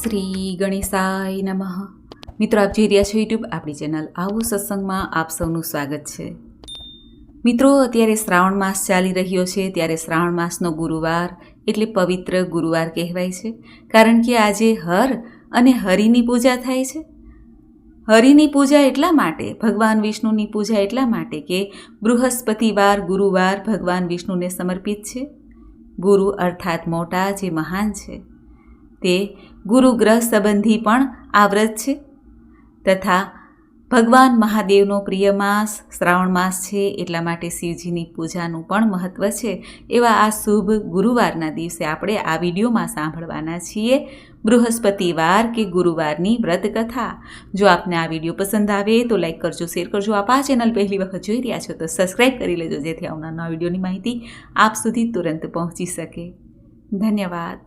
શ્રી ગણેશાય નમઃ. મિત્રો, આપ જોઈ રહ્યા છો યુટ્યુબ આપણી ચેનલ આવો સત્સંગમાં આપ સૌનું સ્વાગત છે. મિત્રો, અત્યારે શ્રાવણ માસ ચાલી રહ્યો છે, ત્યારે શ્રાવણ માસનો ગુરુવાર એટલે પવિત્ર ગુરુવાર કહેવાય છે, કારણ કે આજે હર અને હરિની પૂજા થાય છે. હરિની પૂજા એટલા માટે, ભગવાન વિષ્ણુની પૂજા એટલા માટે કે બૃહસ્પતિવાર ગુરુવાર ભગવાન વિષ્ણુને સમર્પિત છે. ગુરુ અર્થાત મોટા, જે મહાન છે, તે ગુરુગ્રહ સંબંધી પણ આ વ્રત છે. તથા ભગવાન મહાદેવનો પ્રિય માસ શ્રાવણ માસ છે, એટલા માટે શિવજીની પૂજાનું પણ મહત્ત્વ છે. એવા આ શુભ ગુરુવારના દિવસે આપણે આ વિડીયોમાં સાંભળવાના છીએ બૃહસ્પતિવાર કે ગુરુવારની વ્રત કથા. જો આપને આ વિડીયો પસંદ આવે તો લાઈક કરજો, શેર કરજો. આપ આ ચેનલ પહેલી વખત જોઈ રહ્યા છો તો સબસ્ક્રાઈબ કરી લેજો, જેથી આવનાર વિડીયોની માહિતી આપ સુધી તુરંત પહોંચી શકે. ધન્યવાદ.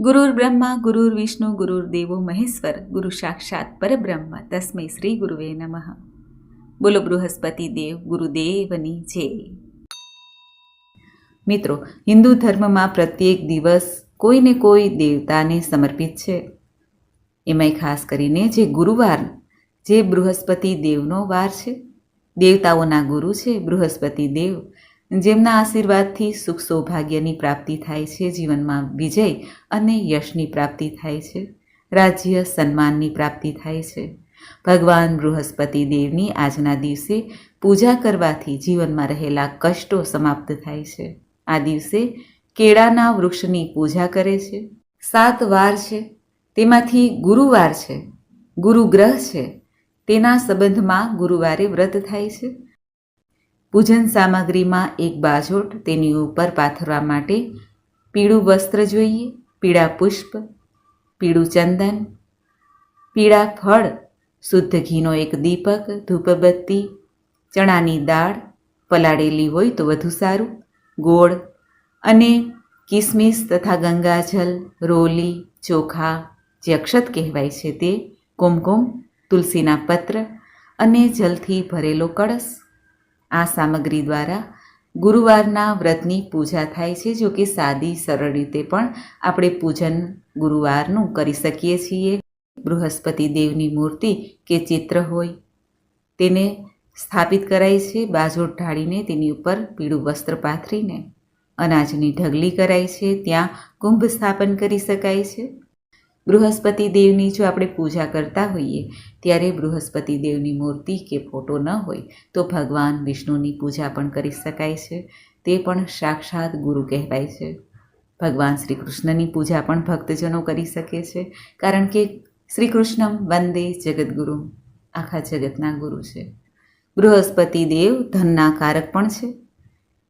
ગુરુર બ્રહ્મા ગુરુર વિષ્ણુ ગુરુર્દેવો મહેશ્વર ગુરુ સાક્ષાત પરબ્રહ્મ તસ્મૈ શ્રી ગુરુવે નમઃ. બોલો બૃહસ્પતિ દેવ ગુરુદેવની જય. મિત્રો, હિન્દુ ધર્મમાં પ્રત્યેક દિવસ કોઈને કોઈ દેવતાને સમર્પિત છે. એમાંય ખાસ કરીને જે ગુરુવાર, જે બૃહસ્પતિ દેવનો વાર છે, દેવતાઓના ગુરુ છે બૃહસ્પતિ દેવ, જેમના આશીર્વાદથી સુખ સૌભાગ્યની પ્રાપ્તિ થાય છે, જીવનમાં વિજય અને યશની પ્રાપ્તિ થાય છે, રાજ્ય સન્માનની પ્રાપ્તિ થાય છે. ભગવાન બૃહસ્પતિ દેવની આજના દિવસે પૂજા કરવાથી જીવનમાં રહેલા કષ્ટો સમાપ્ત થાય છે. આ દિવસે કેળાના વૃક્ષની પૂજા કરે છે. 7 વાર છે, તેમાંથી ગુરુવાર છે, ગુરુગ્રહ છે, તેના સંબંધમાં ગુરુવારે વ્રત થાય છે. પૂજન સામગ્રીમાં એક બાજોટ, તેની ઉપર પાથરવા માટે પીળું વસ્ત્ર જોઈએ, પીળા પુષ્પ, પીળું ચંદન, પીળા ફળ, શુદ્ધ ઘીનો એક દીપક, ધૂપબત્તી, ચણાની દાળ, પલાળેલી હોય તો વધુ સારું, ગોળ અને કિસમિસ તથા ગંગાજલ, રોલી, ચોખા, જે અક્ષત કહેવાય છે તે, કુમકુમ, તુલસીના પત્ર અને જલથી ભરેલો કળશ. આ સામગ્રી દ્વારા ગુરુવારના વ્રતની પૂજા થાય છે. જો કે સાદી સરળ રીતે પણ આપણે પૂજન ગુરુવારનું કરી શકીએ છીએ. બૃહસ્પતિ દેવની મૂર્તિ કે ચિત્ર હોય તેને સ્થાપિત કરાય છે. બાજોટ ઢાળીને તેની ઉપર પીળું વસ્ત્ર પાથરીને અનાજની ઢગલી કરાય છે. ત્યાં કુંભ સ્થાપન કરી શકાય છે. બૃહસ્પતિ દેવની જો આપણે પૂજા કરતા હોઈએ ત્યારે બૃહસ્પતિ દેવની મૂર્તિ કે ફોટો ન હોય તો ભગવાન વિષ્ણુની પૂજા પણ કરી શકાય છે. તે પણ સાક્ષાત ગુરુ કહેવાય છે. ભગવાન શ્રી કૃષ્ણની પૂજા પણ ભક્તજનો કરી શકે છે, કારણ કે શ્રી કૃષ્ણમ વંદે જગદગુરુ, આખા જગતના ગુરુ છે. બૃહસ્પતિ દેવ ધનના કારક પણ છે.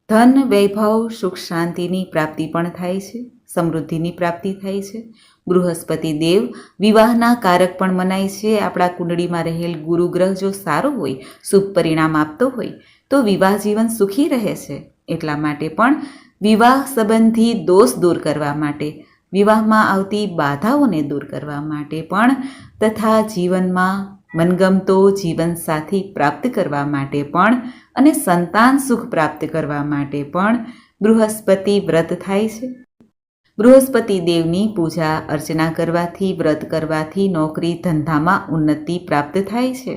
ધન, વૈભવ, સુખ શાંતિની પ્રાપ્તિ પણ થાય છે, સમૃદ્ધિની પ્રાપ્તિ થાય છે. બૃહસ્પતિ દેવ વિવાહના કારક પણ મનાય છે. આપણા કુંડળીમાં રહેલ ગુરુગ્રહ જો સારો હોય, શુભ પરિણામ આપતો હોય તો વિવાહ જીવન સુખી રહે છે. એટલા માટે પણ વિવાહ સંબંધી દોષ દૂર કરવા માટે, વિવાહમાં આવતી બાધાઓને દૂર કરવા માટે પણ, તથા જીવનમાં મનગમતો જીવનસાથી પ્રાપ્ત કરવા માટે પણ અને સંતાન સુખ પ્રાપ્ત કરવા માટે પણ બૃહસ્પતિ વ્રત થાય છે. બૃહસ્પતિ દેવની પૂજા અર્ચના કરવાથી, વ્રત કરવાથી નોકરી ધંધામાં ઉન્નતિ પ્રાપ્ત થાય છે.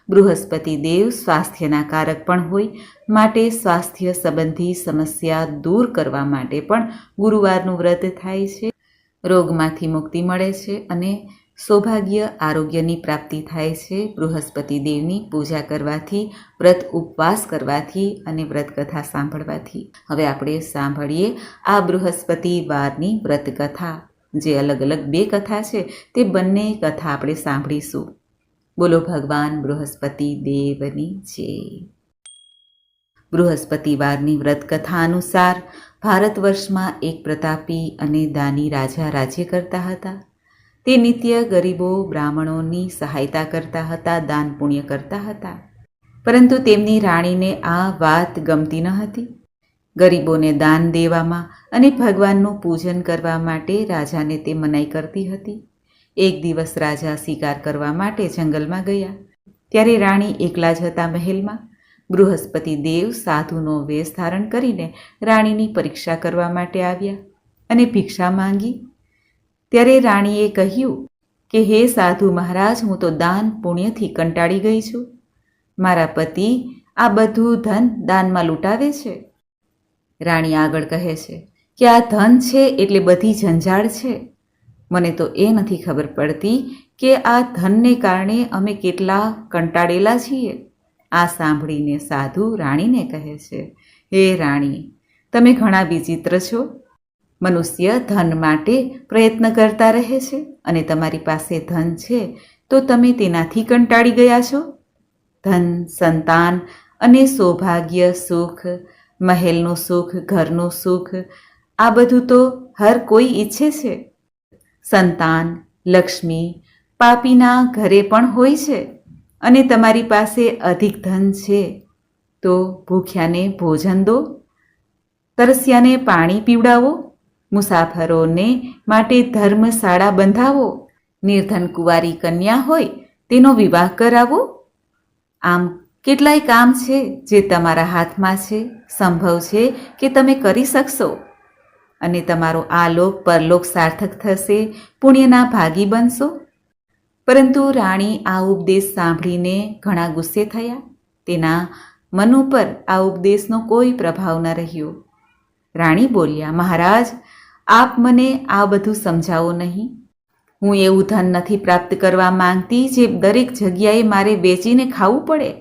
બૃહસ્પતિ દેવ સ્વાસ્થ્યના કારક પણ હોય, માટે સ્વાસ્થ્ય સંબંધી સમસ્યા દૂર કરવા માટે પણ ગુરુવારનું વ્રત થાય છે. રોગમાંથી મુક્તિ મળે છે અને સૌભાગ્ય આરોગ્યની પ્રાપ્તિ થાય છે. બૃહસ્પતિ દેવની પૂજા કરવાથી, વ્રત ઉપવાસ કરવાથી અને વ્રતકથા સાંભળવાથી. હવે આપણે સાંભળીએ આ બૃહસ્પતિ વારની વ્રતકથા. જે અલગ અલગ 2 કથા છે, તે બંને કથા આપણે સાંભળીશું. બોલો ભગવાન બૃહસ્પતિ દેવની જય. બૃહસ્પતિવારની વ્રતકથા અનુસાર ભારત વર્ષમાં એક પ્રતાપી અને દાની રાજા રાજ્ય કરતા હતા. તે નિત્ય ગરીબો બ્રાહ્મણોની સહાયતા કરતા હતા, દાન પુણ્ય કરતા હતા. પરંતુ તેમની રાણીને આ વાત ગમતી ન હતી. ગરીબોને દાન દેવામાં અને ભગવાનનું પૂજન કરવા માટે રાજાને તે મનાઈ કરતી હતી. એક દિવસ રાજા શિકાર કરવા માટે જંગલમાં ગયા. ત્યારે રાણી એકલા જ હતા મહેલમાં. બૃહસ્પતિ દેવ સાધુનો વેશ ધારણ કરીને રાણીની પરીક્ષા કરવા માટે આવ્યા અને ભિક્ષા માંગી. ત્યારે રાણીએ કહ્યું કે હે સાધુ મહારાજ, હું તો દાન પુણ્યથી કંટાળી ગઈ છું. મારા પતિ આ બધું ધન દાનમાં લૂંટાવે છે. રાણી આગળ કહે છે કે આ ધન છે એટલે બધી જંજાળ છે. મને તો એ નથી ખબર પડતી કે આ ધનને કારણે અમે કેટલા કંટાળેલા છીએ. આ સાંભળીને સાધુ રાણીને કહે છે, હે રાણી, તમે ઘણા વિચિત્ર છો. મનુષ્ય ધન માટે પ્રયત્ન કરતા રહે છે અને તમારી પાસે ધન છે તો તમે તેનાથી કંટાળી ગયા છો. ધન, સંતાન અને સૌભાગ્ય, સુખ, મહેલનું સુખ, ઘરનું સુખ, આ બધું તો હર કોઈ ઈચ્છે છે. સંતાન, લક્ષ્મી પાપીના ઘરે પણ હોય છે અને તમારી પાસે અધિક ધન છે તો ભૂખ્યાને ભોજન દો, તરસ્યાને પાણી પીવડાવો, મુસાફરોને માટે ધર્મશાળા બંધાવો, નિર્ધન કુંવારી કન્યા હોય તેનો વિવાહ કરાવો. આમ કેટલાય કામ છે જે તમારા હાથમાં છે, સંભવ છે કે તમે કરી શકશો અને તમારો આલોક પરલોક સાર્થક થશે, પુણ્યના ભાગી બનશો. પરંતુ રાણી આ ઉપદેશ સાંભળીને ઘણા ગુસ્સે થયા. તેના મન ઉપર આ ઉપદેશનો કોઈ પ્રભાવ ન રહ્યો. રાણી બોલ્યા, મહારાજ, આપ મને આ બધું સમજાવો નહીં. હું એવું ધન નથી પ્રાપ્ત કરવા માંગતી જે દરેક જગ્યાએ મારે વેચીને ખાવું પડે.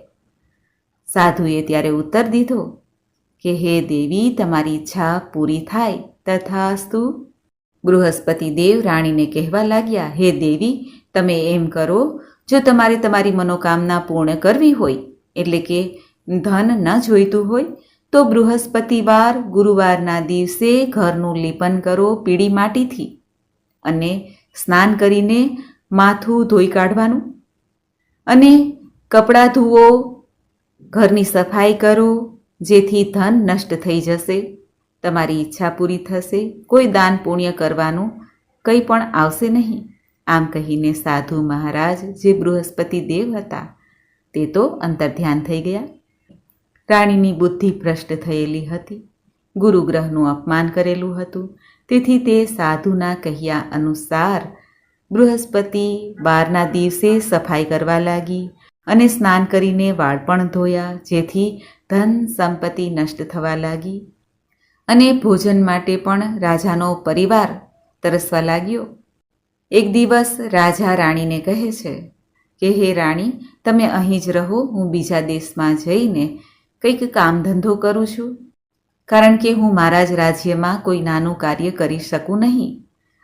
સાધુએ ત્યારે ઉત્તર દીધો કે હે દેવી, તમારી ઈચ્છા પૂરી થાય તથાસ્તુ. બૃહસ્પતિ દેવ રાણીને કહેવા લાગ્યા, હે દેવી, તમે એમ કરો, જો તમારે તમારી મનોકામના પૂર્ણ કરવી હોય, એટલે કે ધન ન જોઈતું હોય, તો બૃહસ્પતિવાર ગુરુવારના દિવસે ઘરનું લીપન કરો પીળી માટીથી અને સ્નાન કરીને માથું ધોઈ કાઢવાનું અને કપડાં ધુવો, ઘરની સફાઈ કરો, જેથી ધન નષ્ટ થઈ જશે, તમારી ઈચ્છા પૂરી થશે, કોઈ દાન પુણ્ય કરવાનું કંઈ પણ આવશે નહીં. આમ કહીને સાધુ મહારાજ, જે બૃહસ્પતિ દેવ હતા, તે તો અંતર્ધ્યાન થઈ ગયા. રાણીની બુદ્ધિ ભ્રષ્ટ થયેલી હતી. ગુરુગ્રહનું અપમાન કરેલું હતું. તેથી તે સાધુના કહ્યા અનુસાર બૃહસ્પતિ વારના દિવસે સફાઈ કરવા લાગી અને સ્નાન કરીને વાળ પણ ધોયા, જેથી ધન સંપત્તિ નષ્ટ થવા લાગી અને ભોજન માટે પણ રાજાનો પરિવાર તરસવા લાગ્યો. એક દિવસ રાજા રાણીને કહે છે કે હે રાણી, તમે અહીં જ રહો, હું બીજા દેશમાં જઈને કંઈક કામ ધંધો કરું છું, કારણ કે હું મારા જ રાજ્યમાં કોઈ નાનું કાર્ય કરી શકું નહીં.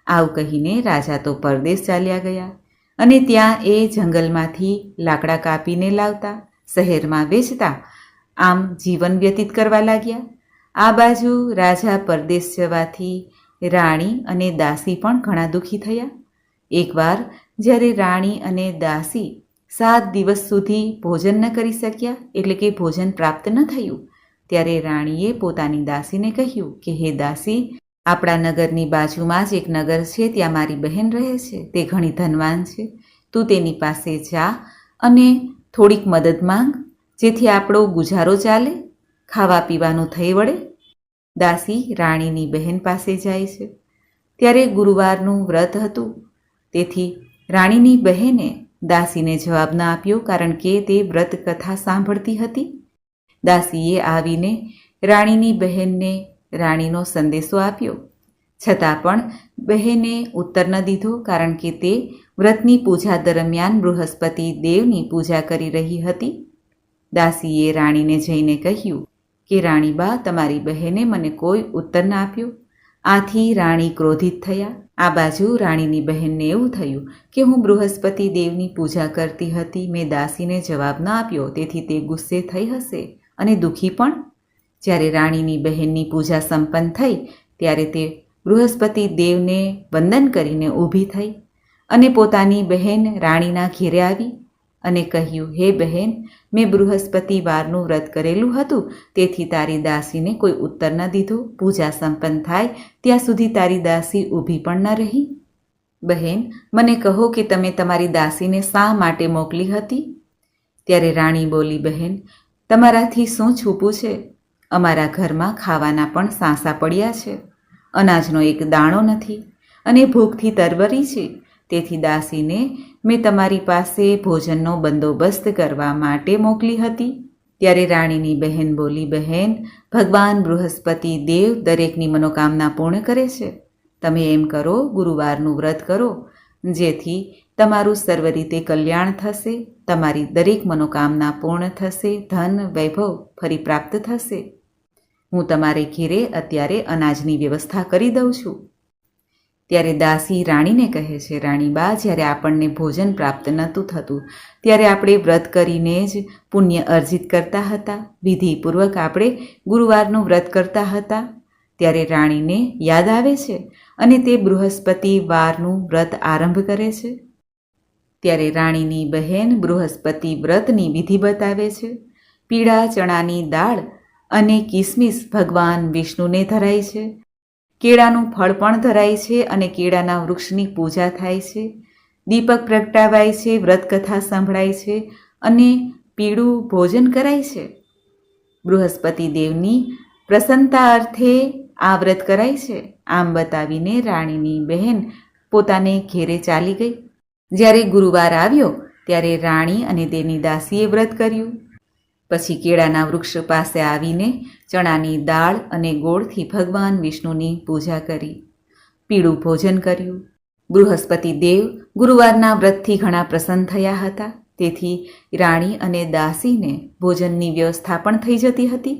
આવું કહીને રાજા તો પરદેશ ચાલ્યા ગયા અને ત્યાં એ જંગલમાંથી લાકડા કાપીને લાવતા, શહેરમાં વેચતા, આમ જીવન વ્યતીત કરવા લાગ્યા. આ બાજુ રાજા પરદેશ જવાથી રાણી અને દાસી પણ ઘણા દુઃખી થયા. એકવાર જ્યારે રાણી અને દાસી 7 દિવસ સુધી ભોજન ન કરી શક્યા, એટલે કે ભોજન પ્રાપ્ત ન થયું, ત્યારે રાણીએ પોતાની દાસીને કહ્યું કે હે દાસી, આપણા નગરની બાજુમાં જ એક નગર છે, ત્યાં મારી બહેન રહે છે, તે ઘણી ધનવાન છે. તું તેની પાસે જા અને થોડીક મદદ માંગ, જેથી આપણો ગુજારો ચાલે, ખાવા પીવાનું થઈ વળે. દાસી રાણીની બહેન પાસે જાય છે. ત્યારે ગુરુવારનું વ્રત હતું, તેથી રાણીની બહેને દાસીને જવાબ ન આપ્યો, કારણ કે તે વ્રત કથા સાંભળતી હતી. દાસીએ આવીને રાણીની બહેનને રાણીનો સંદેશો આપ્યો, છતાં પણ બહેને ઉત્તર ન દીધો, કારણ કે તે વ્રતની પૂજા દરમિયાન બૃહસ્પતિ દેવની પૂજા કરી રહી હતી. દાસીએ રાણીને જઈને કહ્યું કે રાણીબા, તમારી બહેને મને કોઈ ઉત્તર ન આપ્યો. આથી રાણી ક્રોધિત થયા. આ બાજુ રાણીની બહેનને એવું થયું કે હું બૃહસ્પતિ દેવની પૂજા કરતી હતી, મેં દાસીને જવાબ ન આપ્યો, તેથી તે ગુસ્સે થઈ હશે અને દુઃખી પણ. જ્યારે રાણીની બહેનની પૂજા સંપન્ન થઈ ત્યારે તે બૃહસ્પતિ દેવને વંદન કરીને ઊભી થઈ અને પોતાની બહેન રાણીના ઘેરે આવી અને કહ્યું, હે બહેન, મેં બૃહસ્પતિ વારનું વ્રત કરેલું હતું, તેથી તારી દાસીને કોઈ ઉત્તર ન દીધો. પૂજા સંપન્ન થાય ત્યાં સુધી તારી દાસી ઊભી પણ ન રહી. બહેન, મને કહો કે તમે તમારી દાસીને શા માટે મોકલી હતી? ત્યારે રાણી બોલી, બહેન, તમારાથી શું છૂપું છે? અમારા ઘરમાં ખાવાના પણ સાંસા પડ્યા છે, અનાજનો એક દાણો નથી અને ભૂખથી તરબરી છે. તેથી દાસીને મેં તમારી પાસે ભોજનનો બંદોબસ્ત કરવા માટે મોકલી હતી. ત્યારે રાણીની બહેન બોલી, બહેન, ભગવાન બૃહસ્પતિ દેવ દરેકની મનોકામના પૂર્ણ કરે છે. તમે એમ કરો, ગુરુવારનું વ્રત કરો, જેથી તમારું સર્વ રીતે કલ્યાણ થશે, તમારી દરેક મનોકામના પૂર્ણ થશે, ધન વૈભવ ફરી પ્રાપ્ત થશે. હું તમારે ઘેરે અત્યારે અનાજની વ્યવસ્થા કરી દઉં છું. ત્યારે દાસી રાણીને કહે છે, રાણીબા, જ્યારે આપણને ભોજન પ્રાપ્ત નહોતું થતું ત્યારે આપણે વ્રત કરીને જ પુણ્ય અર્જિત કરતા હતા. વિધિપૂર્વક આપણે ગુરુવારનું વ્રત કરતા હતા. ત્યારે રાણીને યાદ આવે છે અને તે બૃહસ્પતિ વારનું વ્રત આરંભ કરે છે. ત્યારે રાણીની બહેન બૃહસ્પતિ વ્રતની વિધિ બતાવે છે. પીળા ચણાની દાળ અને કિસમિસ ભગવાન વિષ્ણુને ધરાય છે. કેળાનું ફળ પણ ધરાય છે અને કેળાના વૃક્ષની પૂજા થાય છે. દીપક પ્રગટાવાય છે, વ્રતકથા સંભળાય છે અને પીળું ભોજન કરાય છે. બૃહસ્પતિ દેવની પ્રસન્નતા અર્થે આ વ્રત કરાય છે. આમ બતાવીને રાણીની બહેન પોતાને ઘેરે ચાલી ગઈ. જ્યારે ગુરુવાર આવ્યો ત્યારે રાણી અને તેની દાસીએ વ્રત કર્યું. પછી કેળાના વૃક્ષ પાસે આવીને ચણાની દાળ અને ગોળથી ભગવાન વિષ્ણુની પૂજા કરી. પીળું ભોજન કર્યું. બૃહસ્પતિ દેવ ગુરુવારના વ્રતથી ઘણા પ્રસન્ન થયા હતા. તેથી રાણી અને દાસીને ભોજનની વ્યવસ્થા પણ થઈ જતી હતી.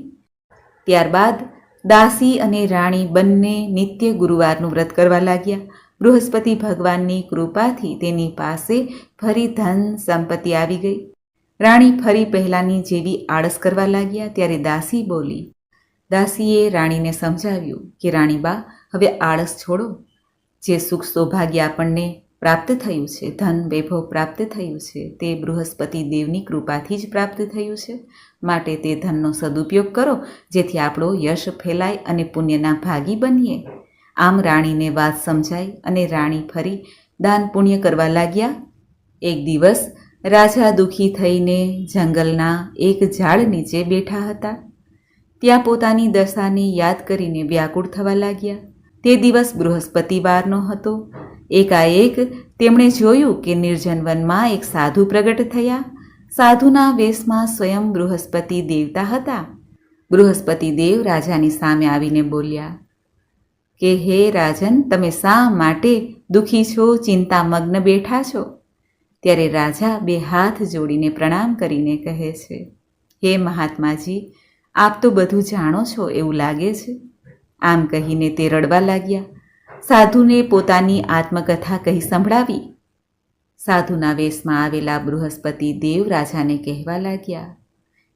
ત્યારબાદ દાસી અને રાણી બંને નિત્ય ગુરુવારનું વ્રત કરવા લાગ્યા. બૃહસ્પતિ ભગવાનની કૃપાથી તેની પાસે ફરી ધન સંપત્તિ આવી ગઈ. રાણી ફરી પહેલાંની જેવી આળસ કરવા લાગ્યા. ત્યારે દાસી બોલી. દાસીએ રાણીને સમજાવ્યું કે રાણીબા, હવે આળસ છોડો. જે સુખ સૌભાગ્ય આપણને પ્રાપ્ત થયું છે, ધન વૈભવ પ્રાપ્ત થયું છે, તે બૃહસ્પતિ દેવની કૃપાથી જ પ્રાપ્ત થયું છે. માટે તે ધનનો સદુપયોગ કરો, જેથી આપણો યશ ફેલાય અને પુણ્યના ભાગી બનીએ. આમ રાણીને વાત સમજાઈ અને રાણી ફરી દાન પુણ્ય કરવા લાગ્યા. એક દિવસ રાજા દુઃખી થઈને જંગલના એક ઝાડ નીચે બેઠા હતા. ત્યાં પોતાની દશાને યાદ કરીને વ્યાકુળ થવા લાગ્યા. તે દિવસ બૃહસ્પતિવારનો હતો. એકાએક તેમણે જોયું કે નિર્જન વનમાં એક સાધુ પ્રગટ થયા. સાધુના વેશમાં સ્વયં બૃહસ્પતિ દેવતા હતા. બૃહસ્પતિ દેવ રાજાની સામે આવીને બોલ્યા કે હે રાજન, તમે શા માટે દુઃખી છો, ચિંતામગ્ન બેઠા છો? ત્યારે રાજા બે હાથ જોડીને પ્રણામ કરીને કહે છે, હે મહાત્માજી, આપ તો બધું જાણો છો એવું લાગે છે. આમ કહીને તે રડવા લાગ્યા. સાધુને પોતાની આત્મકથા કહી સંભળાવી. સાધુના વેશમાં આવેલા બૃહસ્પતિ દેવ રાજાને કહેવા લાગ્યા,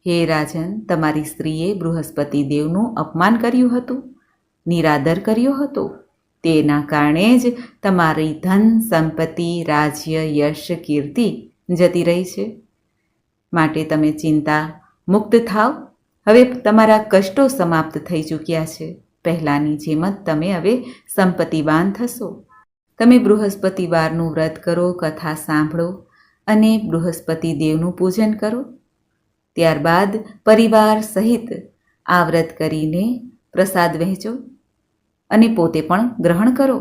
હે રાજન, તમારી સ્ત્રીએ બૃહસ્પતિ દેવનું અપમાન કર્યું હતું, નિરાદર કર્યો હતો. તેના કારણે જ તમારી ધન સંપત્તિ, રાજ્ય, યશ, કીર્તિ જતી રહી છે. માટે તમે ચિંતા મુક્ત થાવ. હવે તમારા કષ્ટો સમાપ્ત થઈ ચૂક્યા છે. પહેલાંની જેમ જ તમે હવે સંપત્તિવાન થશો. તમે બૃહસ્પતિવારનું વ્રત કરો, કથા સાંભળો અને બૃહસ્પતિ દેવનું પૂજન કરો. ત્યારબાદ પરિવાર સહિત આ વ્રત કરીને પ્રસાદ વહેંચો અને પોતે પણ ગ્રહણ કરો.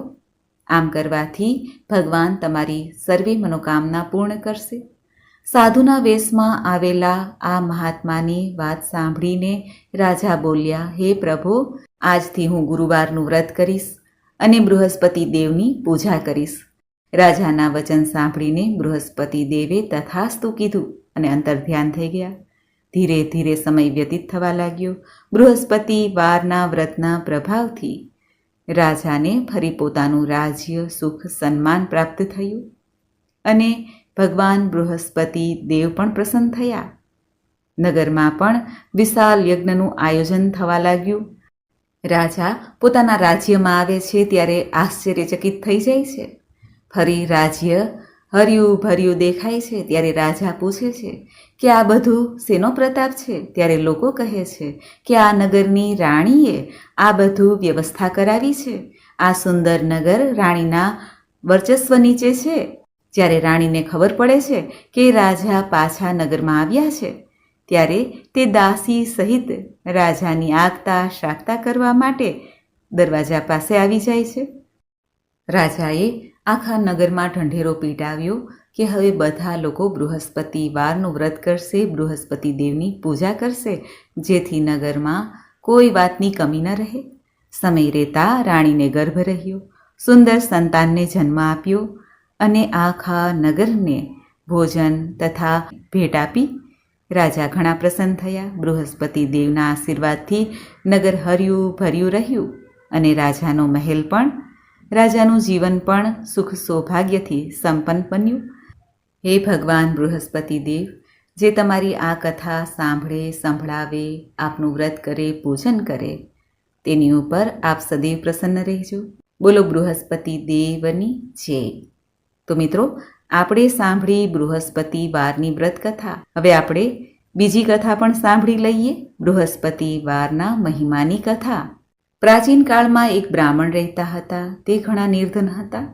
આમ કરવાથી ભગવાન તમારી સર્વે મનોકામના પૂર્ણ કરશે. સાધુના વેશમાં આવેલા આ મહાત્માની વાત સાંભળીને રાજા બોલ્યા, હે પ્રભુ, આજથી હું ગુરુવારનું વ્રત કરીશ અને બૃહસ્પતિ દેવની પૂજા કરીશ. રાજાના વચન સાંભળીને બૃહસ્પતિ દેવે તથાસ્તુ કીધું અને અંતર્ધ્યાન થઈ ગયા. ધીરે ધીરે સમય વ્યતીત થવા લાગ્યો. બૃહસ્પતિ વારના વ્રતના પ્રભાવથી રાજાને ફરી પોતાનું રાજ્ય, સુખ, સન્માન પ્રાપ્ત થયું અને ભગવાન બૃહસ્પતિ દેવ પણ પ્રસન્ન થયા. નગરમાં પણ વિશાળ યજ્ઞનું આયોજન થવા લાગ્યું. રાજા પોતાના રાજ્યમાં આવે છે ત્યારે આશ્ચર્યચકિત થઈ જાય છે. ફરી રાજ્ય હર્યું ભર્યું દેખાય છે ત્યારે રાજા પૂછે છે કે આ બધું શેનો પ્રતાપ છે? ત્યારે લોકો કહે છે કે આ નગરની રાણીએ આ બધું વ્યવસ્થા કરાવી છે. આ સુંદર નગર રાણીના વર્ચસ્વ નીચે છે. જ્યારે રાણીને ખબર પડે છે કે રાજા પાછા નગરમાં આવ્યા છે ત્યારે તે દાસી સહિત રાજાની આગતા શાકતા કરવા માટે દરવાજા પાસે આવી જાય છે. રાજાએ આખા નગરમાં ઢંઢેરો પીટાવ્યો કે હવે બધા લોકો બૃહસ્પતિવારનું વ્રત કરશે, બૃહસ્પતિ દેવની પૂજા કરશે, જેથી નગરમાં કોઈ વાતની કમી ન રહે. સમય રહેતા રાણીને ગર્ભ રહ્યો, સુંદર સંતાનને જન્મ આપ્યો અને આખા નગરને ભોજન તથા ભેટ આપી રાજા ઘણા પ્રસન્ન થયા. બૃહસ્પતિ દેવના આશીર્વાદથી નગર હર્યું ભર્યું રહ્યું અને રાજાનો મહેલ પણ, રાજાનું જીવન પણ સુખ સૌભાગ્યથી સંપન્ન બન્યું. હે ભગવાન બૃહસ્પતિ દેવ, જે તમારી આ કથા સાંભળે, સંભળાવે, આપનું વ્રત કરે, પૂજન કરે, તેની ઉપર આપ સદૈવ પ્રસન્ન રહેજો. બોલો બૃહસ્પતિ દેવની જય. તો મિત્રો, આપણે સાંભળી બૃહસ્પતિવારની વ્રત કથા. હવે આપણે બીજી કથા પણ સાંભળી લઈએ, બૃહસ્પતિવારના મહિમાની કથા. પ્રાચીન કાળમાં એક બ્રાહ્મણ રહેતા હતા. તે ઘણા નિર્ધન હતા.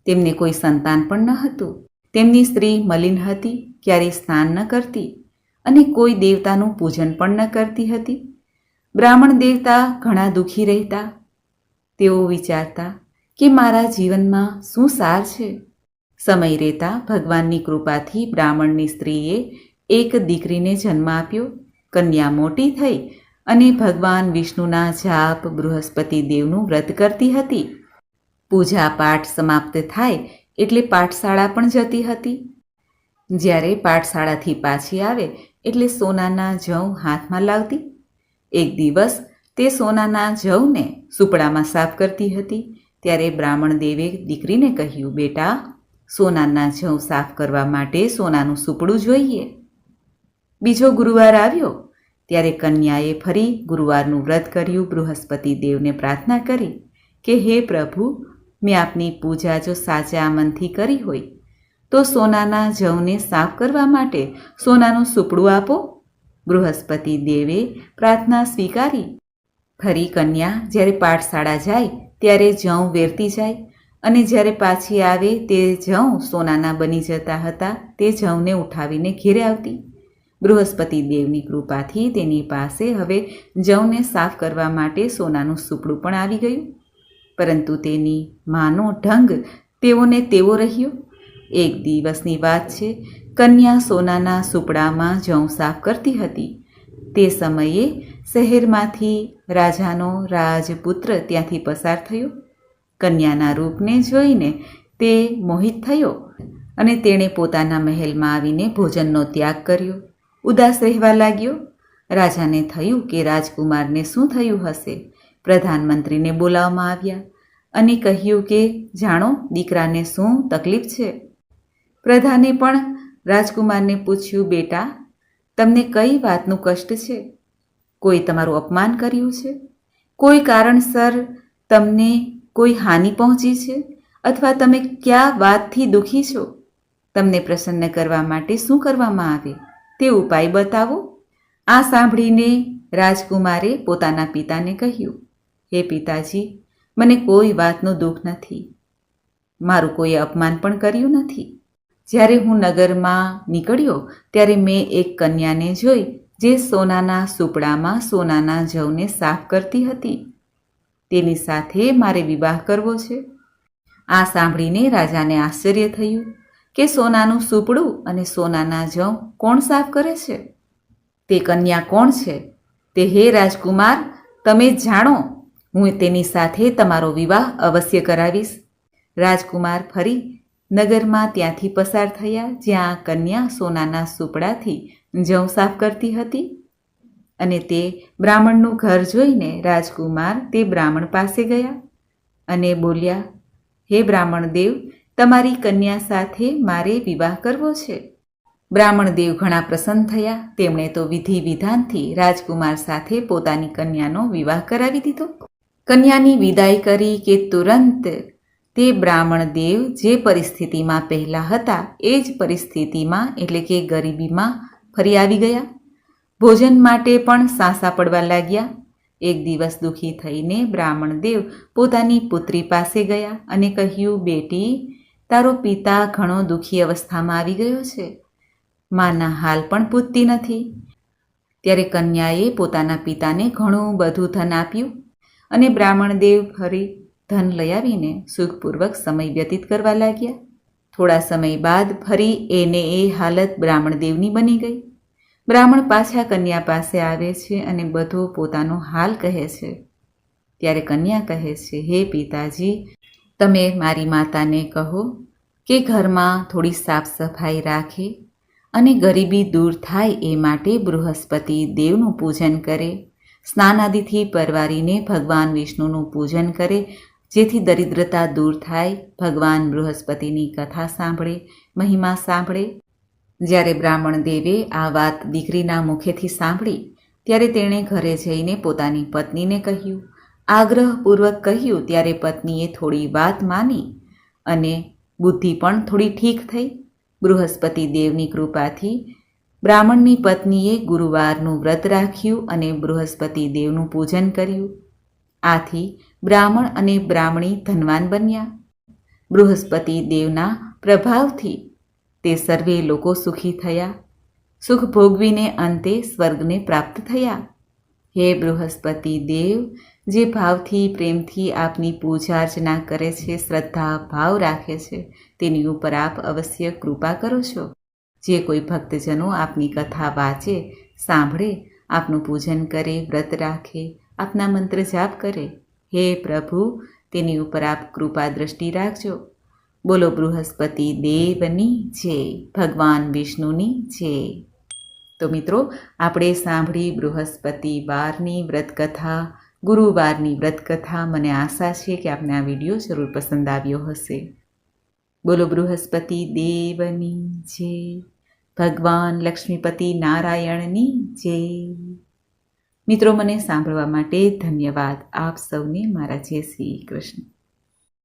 તેમને કોઈ સંતાન પણ ન હતું. તેમની સ્ત્રી મલિન હતી, ક્યારેય સ્નાન ન કરતી અને કોઈ દેવતાનું પૂજન પણ ન કરતી હતી. બ્રાહ્મણ દેવતા ઘણા દુઃખી રહેતા. તેઓ વિચારતા કે મારા જીવનમાં શું સાર છે. સમય રહેતા ભગવાનની કૃપાથી બ્રાહ્મણની સ્ત્રીએ એક દીકરીને જન્મ આપ્યો. કન્યા મોટી થઈ અને ભગવાન વિષ્ણુના જાપ, બૃહસ્પતિ દેવનું વ્રત કરતી હતી. પૂજા પાઠ સમાપ્ત થાય એટલે પાઠશાળા પણ જતી હતી. જ્યારે પાઠશાળાથી પાછી આવે એટલે સોનાના જવ હાથમાં લાવતી. એક દિવસ તે સોનાના જવને સુપડામાં સાફ કરતી હતી. ત્યારે બ્રાહ્મણ દેવે દીકરીને કહ્યું, બેટા, સોનાના જવ સાફ કરવા માટે સોનાનું સુપડું જોઈએ. બીજો ગુરુવાર આવ્યો ત્યારે કન્યાએ ફરી ગુરુવારનું વ્રત કર્યું. બૃહસ્પતિ દેવને પ્રાર્થના કરી કે હે પ્રભુ, મેં આપની પૂજા જો સાચા મનથી કરી હોય તો સોનાના જવને સાફ કરવા માટે સોનાનું સુપડું આપો. બૃહસ્પતિ દેવે પ્રાર્થના સ્વીકારી. ફરી કન્યા જ્યારે પાઠશાળા જાય ત્યારે જવ વેરતી જાય અને જ્યારે પાછી આવે તે જવ સોનાના બની જતા હતા. તે જવને ઉઠાવીને ઘેરે આવતી. બૃહસ્પતિ દેવની કૃપાથી તેની પાસે હવે જવને સાફ કરવા માટે સોનાનું સુપડું પણ આવી ગયું. પરંતુ તેની માનો ઢંગ તેઓને તેવો રહ્યો. એક દિવસની વાત છે. કન્યા સોનાના સુપડામાં જવ સાફ કરતી હતી. તે સમયે શહેરમાંથી રાજાનો રાજપુત્ર ત્યાંથી પસાર થયો. કન્યાના રૂપને જોઈને તે મોહિત થયો અને તેણે પોતાના મહેલમાં આવીને ભોજનનો ત્યાગ કર્યો. ઉદાસ રહેવા લાગ્યો. રાજાને થયું કે રાજકુમારને શું થયું હશે. પ્રધાનમંત્રીને બોલાવવામાં આવ્યા અને કહ્યું કે જાણો દીકરાને શું તકલીફ છે. પ્રધાને પણ રાજકુમારને પૂછ્યું, બેટા, તમને કઈ વાતનું કષ્ટ છે? કોઈ તમારું અપમાન કર્યું છે? કોઈ કારણસર તમને કોઈ હાનિ પહોંચી છે? અથવા તમે કયા વાતથી દુઃખી છો? તમને પ્રસન્ન કરવા માટે શું કરવામાં આવે તે ઉપાય બતાવો. આ સાંભળીને રાજકુમારે પોતાના પિતાને કહ્યું, હે પિતાજી, મને કોઈ વાતનું દુઃખ નથી. મારું કોઈ અપમાન પણ કર્યું નથી. જ્યારે હું નગરમાં નીકળ્યો ત્યારે મેં એક કન્યાને જોઈ જે સોનાના સુપડામાં સોનાના જવને સાફ કરતી હતી. તેની સાથે મારે વિવાહ કરવો છે. આ સાંભળીને રાજાને આશ્ચર્ય થયું કે સોનાનું સુપડું અને સોનાના જવ કોણ સાફ કરે છે? તે કન્યા કોણ છે? તે હે રાજકુમાર, તમે જ જાણો. હું તેની સાથે તમારો વિવાહ અવશ્ય કરાવીશ. રાજકુમાર ફરી નગરમાં ત્યાંથી પસાર થયા જ્યાં કન્યા સોનાના સુપડાથી જવ સાફ કરતી હતી. અને તે બ્રાહ્મણનું ઘર જોઈને રાજકુમાર તે બ્રાહ્મણ પાસે ગયા અને બોલ્યા, હે બ્રાહ્મણ દેવ, તમારી કન્યા સાથે મારે વિવાહ કરવો છે. બ્રાહ્મણ દેવ ઘણા પ્રસન્ન થયા. તેમણે તો વિધિ વિધાનથી રાજકુમાર સાથે પોતાની કન્યાનો વિવાહ કરાવી દીધો. કન્યાની વિદાય કરી કે તુરંત તે બ્રાહ્મણ દેવ જે પરિસ્થિતિમાં પહેલા હતા એ જ પરિસ્થિતિમાં એટલે કે ગરીબીમાં ફરી આવી ગયા. ભોજન માટે પણ સાંસા પડવા લાગ્યા. એક દિવસ દુઃખી થઈને બ્રાહ્મણ દેવ પોતાની પુત્રી પાસે ગયા અને કહ્યું, બેટી, તારો પિતા ઘણો દુઃખી અવસ્થામાં આવી ગયો છે. માના હાલ પણ પૂછતી નથી. ત્યારે કન્યાએ પોતાના પિતાને ઘણું બધું ધન આપ્યું અને બ્રાહ્મણ દેવ ફરી ધન લઈ આવીને સુખપૂર્વક સમય વ્યતીત કરવા લાગ્યા. થોડા સમય બાદ ફરી એને એ હાલત બ્રાહ્મણદેવની બની ગઈ. બ્રાહ્મણ પાછા કન્યા પાસે આવે છે અને બધો પોતાનો હાલ કહે છે. ત્યારે કન્યા કહે છે, હે પિતાજી, તમે મારી માતાને કહો કે ઘરમાં થોડી સાફ સફાઈ રાખે અને ગરીબી દૂર થાય એ માટે બૃહસ્પતિ દેવનું પૂજન કરે, સ્નાન આદિથી પરવારીને ભગવાન વિષ્ણુનું પૂજન કરે, જેથી દરિદ્રતા દૂર થાય, ભગવાન બૃહસ્પતિની કથા સાંભળે, મહિમા સાંભળે. જ્યારે બ્રાહ્મણ દેવે આ વાત દીકરીના મુખેથી સાંભળી ત્યારે તેણે ઘરે જઈને પોતાની પત્નીને કહ્યું. આગ્રહપૂર્વક કહ્યું ત્યારે પત્નીએ થોડી વાત માની અને બુદ્ધિ પણ થોડી ઠીક થઈ. બૃહસ્પતિ દેવની કૃપાથી બ્રાહ્મણની પત્નીએ ગુરુવારનું વ્રત રાખ્યું અને બૃહસ્પતિ દેવનું પૂજન કર્યું. આથી બ્રાહ્મણ અને બ્રાહ્મણી ધનવાન બન્યા. બૃહસ્પતિ દેવના પ્રભાવથી તે સર્વે લોકો સુખી થયા. સુખ ભોગવીને અંતે સ્વર્ગને પ્રાપ્ત થયા. હે બૃહસ્પતિ દેવ, જે ભાવથી પ્રેમથી આપની પૂજા અર્ચના કરે છે, શ્રદ્ધા ભાવ રાખે છે, તેની ઉપર આપ અવશ્ય કૃપા કરો છો. જે કોઈ ભક્તજનો આપની કથા વાંચે, સાંભળે, આપનું પૂજન કરે, વ્રત રાખે, આપના મંત્ર જાપ કરે, હે પ્રભુ, તેની ઉપર આપ કૃપા દ્રષ્ટિ રાખજો. બોલો બૃહસ્પતિ દેવની જય, ભગવાન વિષ્ણુની જય. તો મિત્રો, આપણે સાંભળી બૃહસ્પતિવારની વ્રતકથા, ગુરુવારની વ્રતકથા. મને આશા છે કે આપને આ વિડીયો જરૂર પસંદ આવ્યો હશે. બોલો બૃહસ્પતિ દેવની જય, ભગવાન લક્ષ્મીપતિ નારાયણની જય. મિત્રો, મને સાંભળવા માટે ધન્યવાદ. આપ સૌને મારા જય શ્રી કૃષ્ણ.